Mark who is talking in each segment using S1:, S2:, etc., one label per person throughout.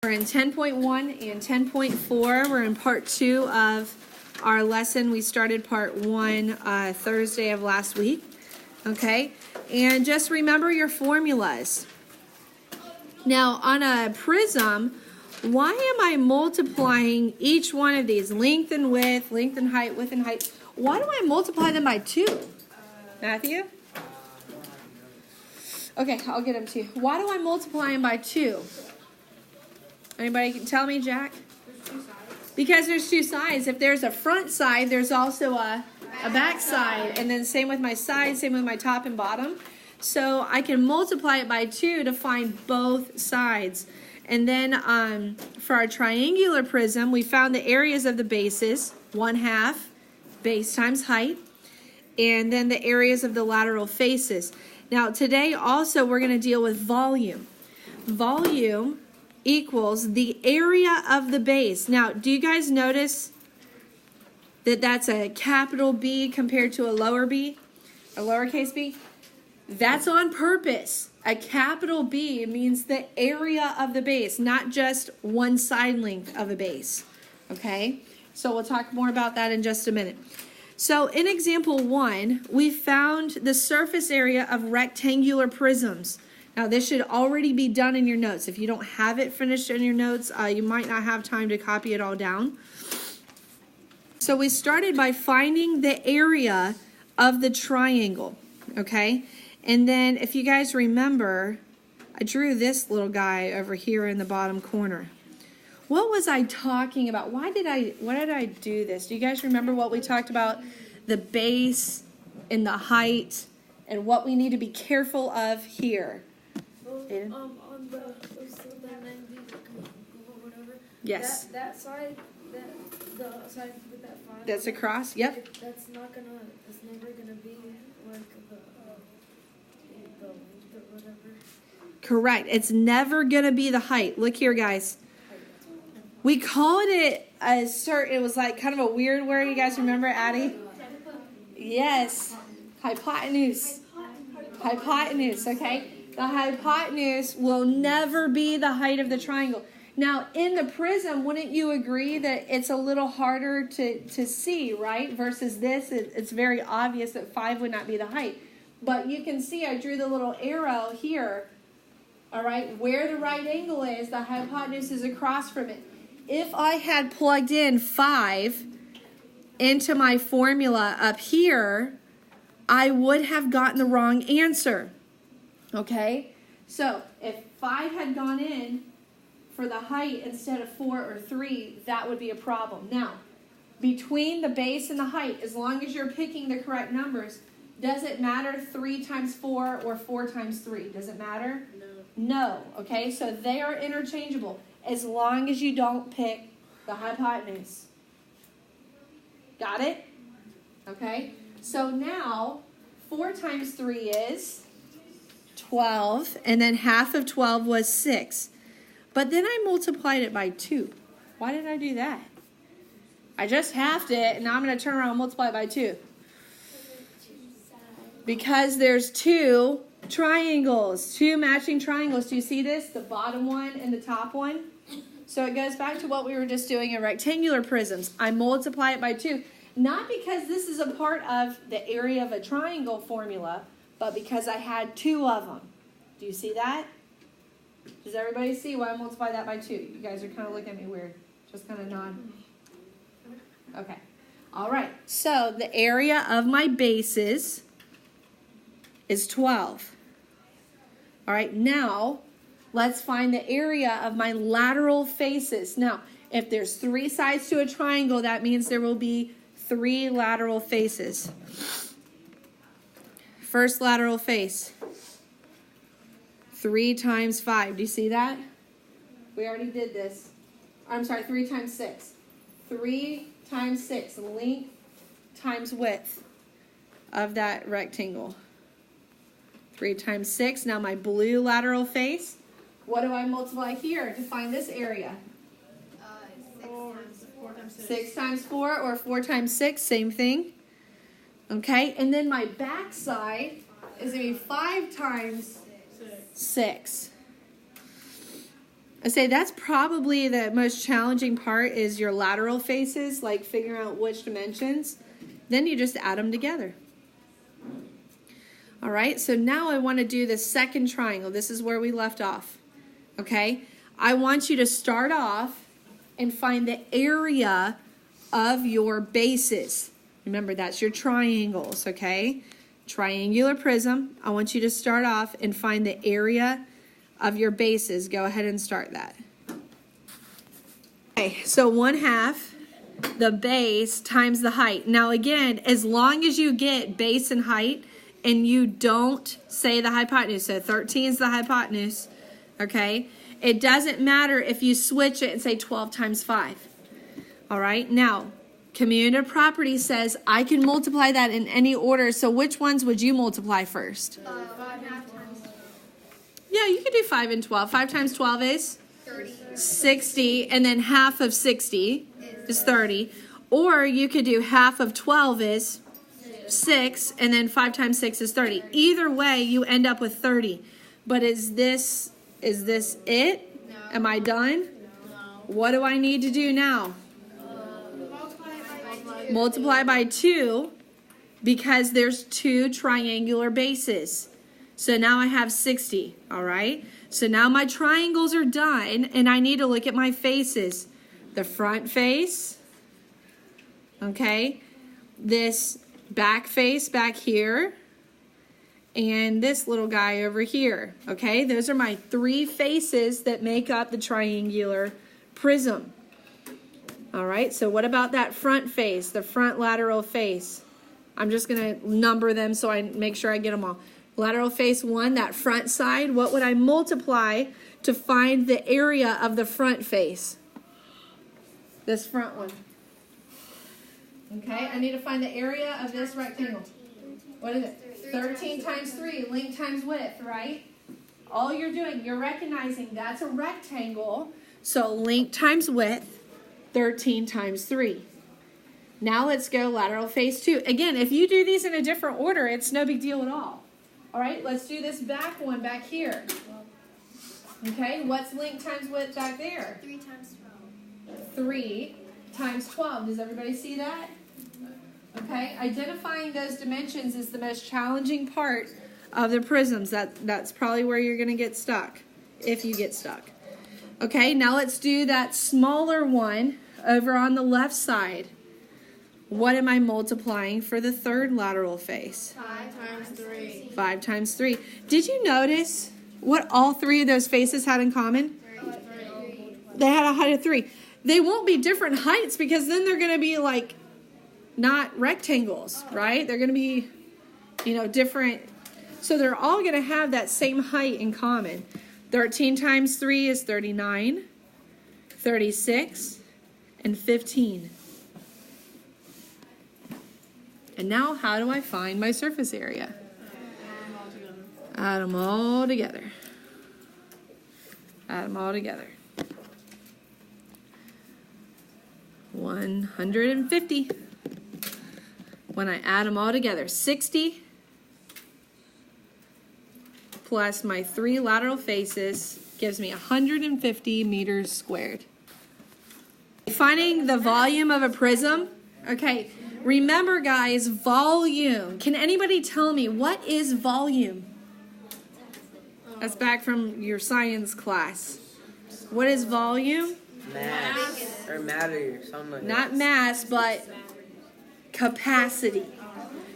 S1: We're in 10.1 and 10.4. We're in part 2 of our lesson. We started part 1 Thursday of last week. Okay, and just remember your formulas. Now, on a prism, why am I multiplying each one of these? Length and width, length and height, width and height. Why do I multiply them by 2? Matthew? Okay, I'll get them to you. Why do I multiply them by 2? Anybody can tell me, Jack? Because there's two sides. If there's a front side, there's also a back side. And then same with my side, same with my top and bottom. So I can multiply it by 2 to find both sides. And then for our triangular prism, we found the areas of the bases, 1/2 base times height. And then the areas of the lateral faces. Now today also we're going to deal with volume. Volume equals the area of the base. Now, do you guys notice that that's a capital B compared to a lower b, a lowercase b? That's on purpose. A capital B means the area of the base, not just one side length of a base. Okay? So we'll talk more about that in just a minute. So in example 1, we found the surface area of rectangular prisms. Now, this should already be done in your notes. If you don't have it finished in your notes, you might not have time to copy it all down. So we started by finding the area of the triangle, okay? And then if you guys remember, I drew this little guy over here in the bottom corner. What was I talking about? Why did I do this? Do you guys remember what we talked about? The base and the height and what we need to be careful of here.
S2: On the 90 or whatever.
S1: Yes.
S2: That side, the side with that 5.
S1: That's across. Yep.
S2: That's never gonna be like the whatever.
S1: Correct. It's never gonna be the height. Look here, guys. We called it a certain. It was like kind of a weird word. You guys remember, Addie? Yes. Hypotenuse. Hypotenuse. Okay. The hypotenuse will never be the height of the triangle. Now, in the prism, wouldn't you agree that it's a little harder to see, right? Versus this, it's very obvious that 5 would not be the height. But you can see I drew the little arrow here, all right? Where the right angle is, the hypotenuse is across from it. If I had plugged in 5 into my formula up here, I would have gotten the wrong answer. Okay, so if 5 had gone in for the height instead of 4 or 3, that would be a problem. Now, between the base and the height, as long as you're picking the correct numbers, does it matter 3 times 4 or 4 times 3? Does it matter? No. Okay, so they are interchangeable as long as you don't pick the hypotenuse. Got it? Okay, so now 4 times 3 is 12, and then half of 12 was 6. But then I multiplied it by 2. Why did I do that? I just halved it, and now I'm going to turn around and multiply it by 2. Because there's 2 triangles, 2 matching triangles. Do you see this? The bottom one and the top one. So it goes back to what we were just doing in rectangular prisms. I multiply it by 2. Not because this is a part of the area of a triangle formula, but because I had 2 of them. Do you see that? Does everybody see why I multiply that by 2? You guys are kind of looking at me weird. Just kind of nod. Okay. All right. So the area of my bases is 12. All right. Now, let's find the area of my lateral faces. Now, if there's 3 sides to a triangle, that means there will be 3 lateral faces. First lateral face, 3 times 5. Do you see that? We already did this. I'm sorry, 3 times 6. 3 times 6, length times width of that rectangle. 3 times 6. Now my blue lateral face. What do I multiply here to find this area? 6 times 4 or 4 times 6, same thing. Okay, and then my back side is going to be 5 times 6. I say that's probably the most challenging part is your lateral faces, like figuring out which dimensions. Then you just add them together. All right, so now I want to do the second triangle. This is where we left off. Okay, I want you to start off and find the area of your bases. Remember, that's your triangles, okay? Triangular prism. I want you to start off and find the area of your bases. Go ahead and start that. Okay, so 1/2 the base times the height. Now again, as long as you get base and height and you don't say the hypotenuse, so 13 is the hypotenuse, okay? It doesn't matter if you switch it and say 12 times 5. All right, now, commutative property says I can multiply that in any order, so which ones would you multiply first?
S2: 5 times.
S1: Yeah, you could do 5 and 12. 5 times 12 is? 60, and then half of 60 is 30. Or you could do half of 12 is 6, and then 5 times 6 is 30. Either way, you end up with 30. But is this it?
S2: No.
S1: Am I done?
S2: No.
S1: What do I need to do now? Multiply by 2 because there's 2 triangular bases. So now I have 60, all right? So now my triangles are done, and I need to look at my faces. The front face, okay? This back face back here, and this little guy over here, okay? Those are my 3 faces that make up the triangular prism. All right, so what about that front face, the front lateral face? I'm just going to number them so I make sure I get them all. Lateral face 1, that front side, what would I multiply to find the area of the front face? This front one. Okay, I need to find the area of this rectangle. What is it? 13 times 3, length times width, right? All you're doing, you're recognizing that's a rectangle, so length times width, 13 times 3. Now let's go lateral face 2. Again, if you do these in a different order, it's no big deal at all. All right, let's do this back one back here. Okay, what's length times width back there?
S2: 3 times 12.
S1: 3 times 12. Does everybody see that? Okay, identifying those dimensions is the most challenging part of the prisms. That's probably where you're going to get stuck, if you get stuck. Okay, now let's do that smaller one over on the left side. What am I multiplying for the third lateral face?
S2: 5 times 3.
S1: 5 times 3. Did you notice what all 3 of those faces had in common?
S2: 3.
S1: They had a height of 3. They won't be different heights because then they're going to be like not rectangles, right? They're going to be, different. So they're all going to have that same height in common. 13 times 3 is 39, 36, and 15. And now how do I find my surface area? Add them all together. Add them all together. 150. When I add them all together, 60 plus my 3 lateral faces gives me 150 meters squared. Finding the volume of a prism. Okay, remember guys, volume. Can anybody tell me what is volume? That's back from your science class. What is volume?
S3: Mass or matter, something like that.
S1: Not mass, but capacity.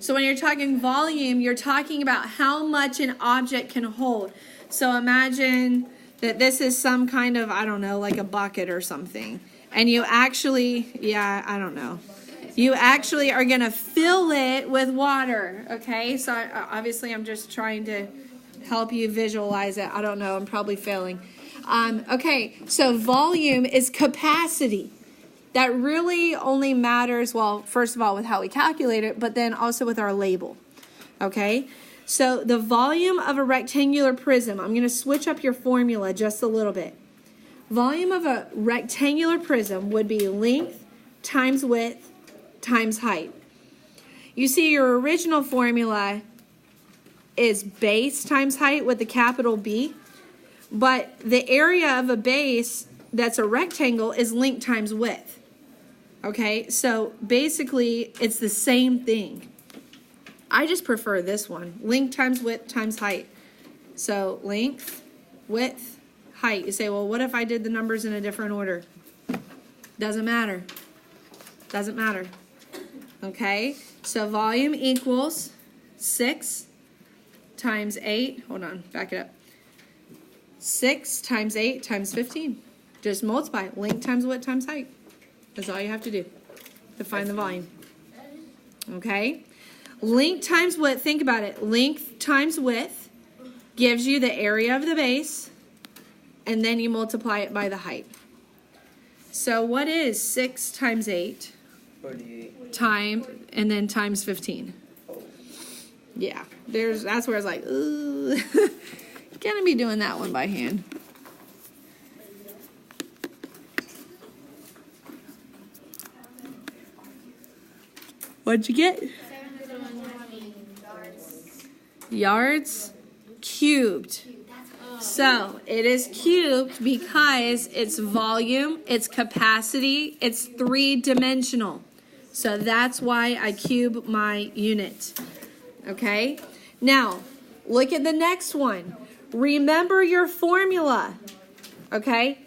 S1: So when you're talking volume, you're talking about how much an object can hold. So imagine that this is some kind of, I don't know, like a bucket or something. And you actually, I don't know. You actually are going to fill it with water, okay? So obviously I'm just trying to help you visualize it. I don't know. I'm probably failing. Okay, so volume is capacity. That really only matters, well, first of all, with how we calculate it, but then also with our label, okay? So the volume of a rectangular prism, I'm going to switch up your formula just a little bit. Volume of a rectangular prism would be length times width times height. You see your original formula is base times height with the capital B. But the area of a base that's a rectangle is length times width. Okay, so basically it's the same thing. I just prefer this one. Length times width times height. So length, width, height. You say, well, what if I did the numbers in a different order? Doesn't matter. Doesn't matter. Okay, so volume equals 6 times 8. Hold on, back it up. 6 times 8 times 15. Just multiply. Length times width times height. That's all you have to do to find the volume. Okay? Length times width, think about it. Length times width gives you the area of the base, and then you multiply it by the height. So what is 6 times 8?
S3: 48.
S1: And then times 15. Yeah, that's where it's like, ooh. Gonna be doing that one by hand. What'd you get?
S2: 720
S1: Yards cubed. So it is cubed because it's volume, it's capacity, it's 3-dimensional. So that's why I cube my unit. Okay? Now, look at the next one. Remember your formula. Okay?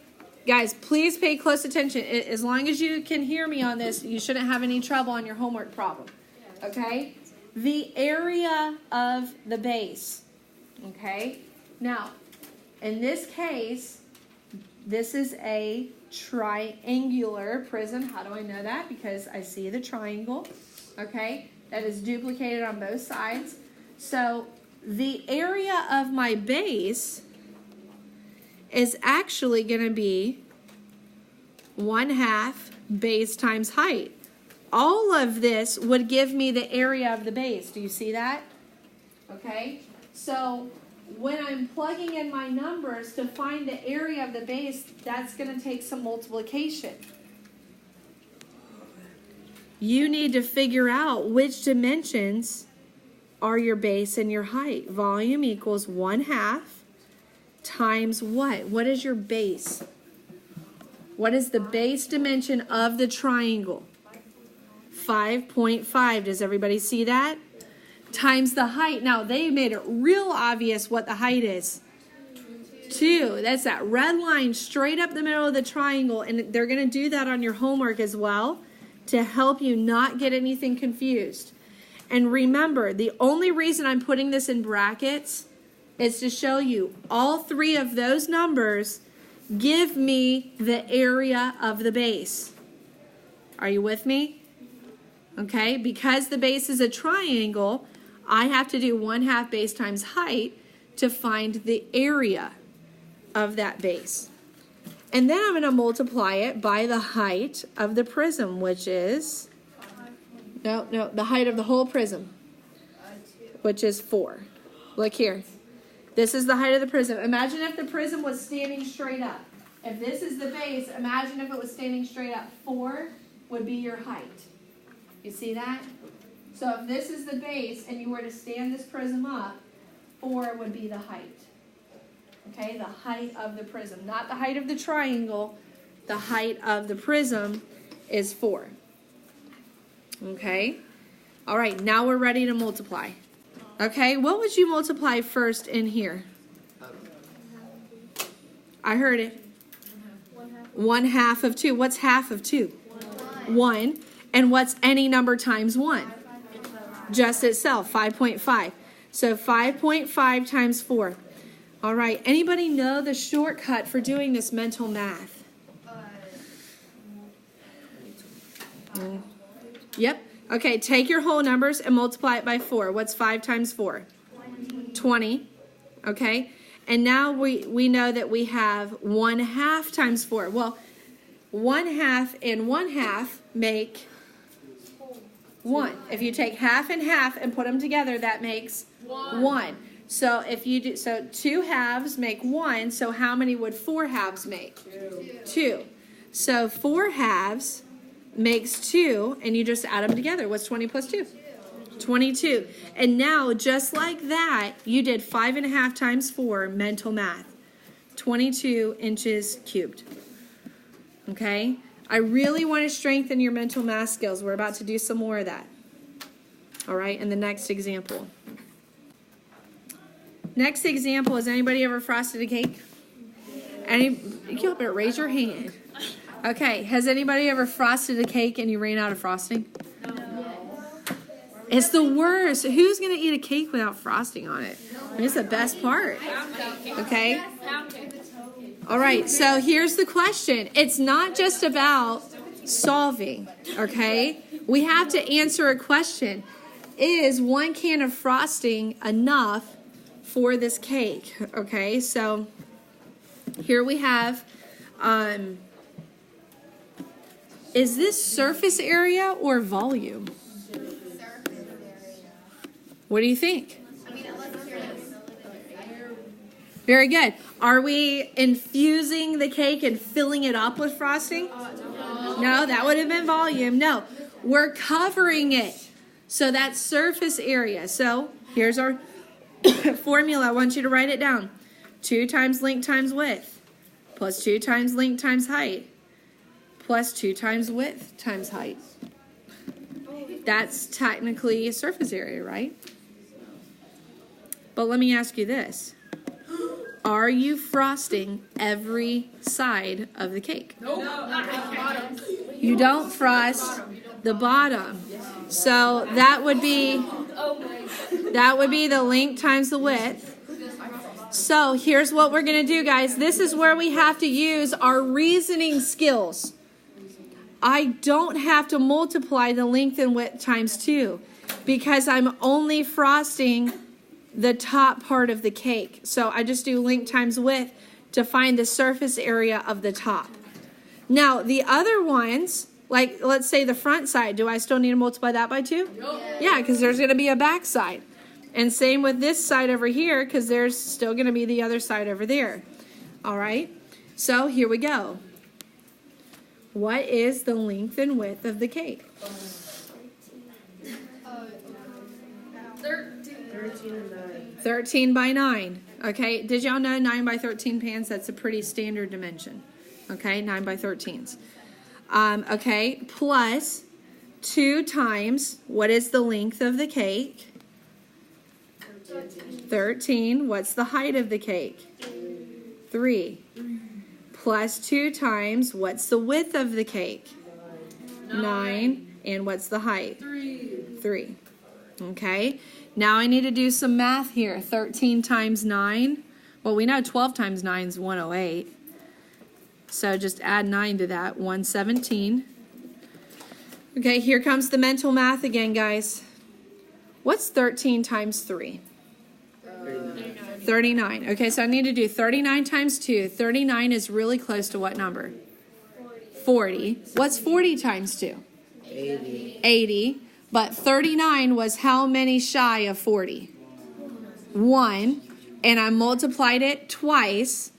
S1: Guys, please pay close attention. As long as you can hear me on this, you shouldn't have any trouble on your homework problem. Okay? The area of the base. Okay? Now, in this case, this is a triangular prism. How do I know that? Because I see the triangle. Okay? That is duplicated on both sides. So, the area of my base is actually going to be 1/2 base times height. All of this would give me the area of the base. Do you see that? Okay. So when I'm plugging in my numbers to find the area of the base, that's going to take some multiplication. You need to figure out which dimensions are your base and your height. Volume equals 1/2 times what? What is your base? What is the base dimension of the triangle? 5.5. Does everybody see that? Times the height. Now, they made it real obvious what the height is. 2. That's that red line straight up the middle of the triangle. And they're going to do that on your homework as well to help you not get anything confused. And remember, the only reason I'm putting this in brackets is to show you all 3 of those numbers give me the area of the base. Are you with me? Okay, because the base is a triangle, I have to do 1/2 base times height to find the area of that base. And then I'm going to multiply it by the height of the prism, which is, the height of the whole prism, which is 4. Look here. This is the height of the prism. Imagine if the prism was standing straight up. If this is the base, imagine if it was standing straight up. 4 would be your height. You see that? So if this is the base and you were to stand this prism up, 4 would be the height. Okay, the height of the prism. Not the height of the triangle. The height of the prism is 4. Okay? All right, now we're ready to multiply. Okay, what would you multiply first in here? I heard it. 1/2 of 2. What's half of 2? 1. And what's any number times 1? Just itself, 5.5. So 5.5 times 4. All right, anybody know the shortcut for doing this mental math? Yep. Okay, take your whole numbers and multiply it by 4. What's 5 times 4? 20. Okay, and now we know that we have 1/2 times 4. Well, 1/2 and 1/2 make 1. If you take half and half and put them together, that makes 1. So if you do, so 2 halves make 1. So how many would 4 halves make? 2. So 4 halves makes 2, and you just add them together. What's 20 plus 2? 22. And now, just like that, you did 5.5 times 4 mental math. 22 inches cubed. Okay? I really want to strengthen your mental math skills. We're about to do some more of that. All right, in the next example. Next example, has anybody ever frosted a cake? You better raise your hand. Okay, has anybody ever frosted a cake and you ran out of frosting? No. It's the worst. Who's going to eat a cake without frosting on it? It's the best part. Okay? All right, so here's the question. It's not just about solving, okay? We have to answer a question. Is 1 can of frosting enough for this cake? Okay, so here we have, is this surface area or volume? What do you think? Very good. Are we infusing the cake and filling it up with frosting? No, that would have been volume. No, we're covering it. So that's surface area. So here's our formula. I want you to write it down. 2 times length times width plus 2 times length times height plus 2 times width times height. That's technically a surface area, right? But let me ask you this. Are you frosting every side of the cake? No. You don't frost the bottom. So that would be the length times the width. So here's what we're going to do, guys. This is where we have to use our reasoning skills. I don't have to multiply the length and width times 2 because I'm only frosting the top part of the cake. So I just do length times width to find the surface area of the top. Now, the other ones, like let's say the front side, do I still need to multiply that by 2? Yeah, because there's going to be a back side. And same with this side over here, because there's still going to be the other side over there. All right, so here we go. What is the length and width of the cake? 13 by 9. Okay, did y'all know 9 by 13 pans? That's a pretty standard dimension. Okay, 9 by 13s. Okay, plus 2 times, what is the length of the cake? 13. What's the height of the cake? 3. Plus 2 times, what's the width of the cake? 9. And what's the height? 3. Okay, now I need to do some math here. 13 times 9. Well, we know 12 times 9 is 108. So just add 9 to that, 117. Okay, here comes the mental math again, guys. What's 13 times 3? 39. Okay, so I need to do 39 times 2. 39 is really close to what number? 40. What's 40 times 2? 80. But 39 was how many shy of 40? 1. And I multiplied it twice.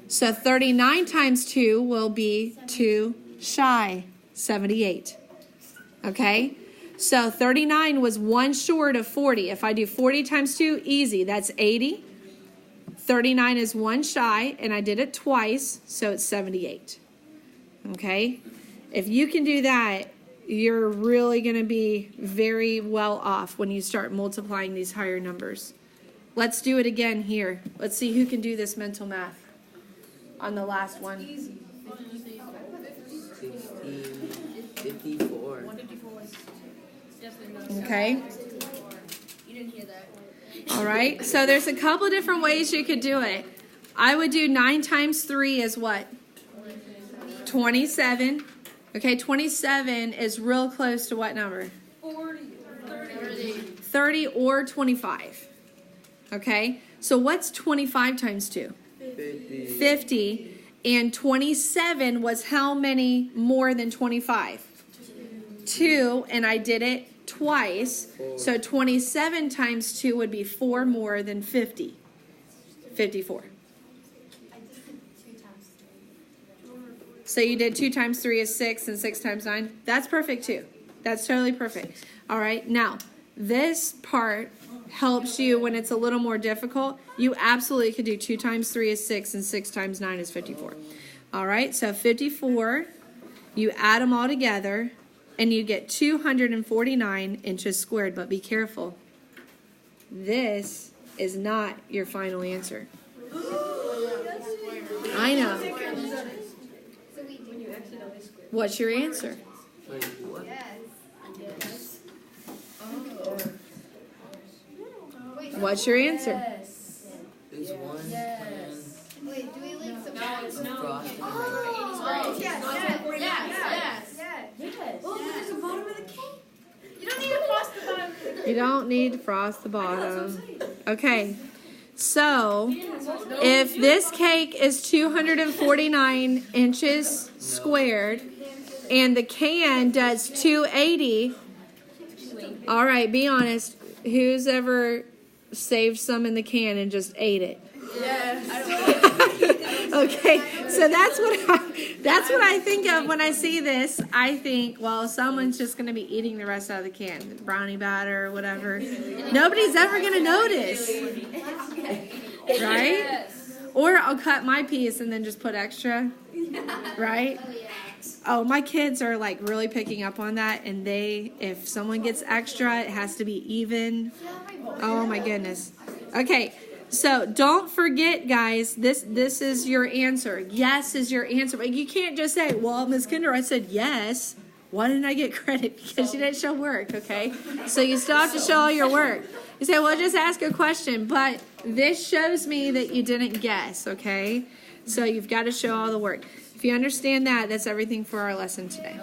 S1: So 39 times 2 will be 2 shy, 78. Okay? So 39 was 1 short of 40. If I do 40 times 2, easy. That's 80. 39 is 1 shy, and I did it twice, so it's 78. Okay? If you can do that, you're really going to be very well off when you start multiplying these higher numbers. Let's do it again here. Let's see who can do this mental math on the last one.
S3: 54.
S1: Okay. All right. So there's a couple different ways you could do it. I would do 9 times 3 is what? 27. Okay, 27 is real close to what number? 30 or 25. Okay, so what's 25 times 2? 50. And 27 was how many more than 25? 2, and I did it twice.
S3: 4.
S1: So 27 times 2 would be 4 more than 50. 54. So you did 2 times 3 is 6, and 6 times 9. That's perfect too. That's totally perfect. All right, now this part helps you when it's a little more difficult, you absolutely could do 2 times 3 is 6 and 6 times 9 is 54. All right, so 54, you add them all together and you get 249 inches squared, but be careful. This is not your final answer. I know. What's your answer? What's your answer?
S3: Is one
S4: Wait, do we like some
S3: frosting?
S4: You don't need to frost the bottom.
S1: You don't need to frost the bottom. Okay, so if this cake is 249 inches squared and the can does 280, all right, be honest, who's ever saved some in the can and just ate it? Okay, so that's what I think of when I see this. I think, well, someone's just going to be eating the rest out of the can, brownie batter or whatever. Nobody's ever going to notice, right? Or I'll cut my piece and then just put extra, right? Oh, my kids are like really picking up on that, and if someone gets extra, it has to be even. Oh my goodness. Okay. So don't forget, guys, this is your answer. Yes is your answer. But you can't just say, well, Ms. Kinder, I said yes. Why didn't I get credit? Because you didn't show work, okay? So you still have to show all your work. You say, well, just ask a question. But this shows me that you didn't guess, okay? So you've got to show all the work. If you understand that, that's everything for our lesson today.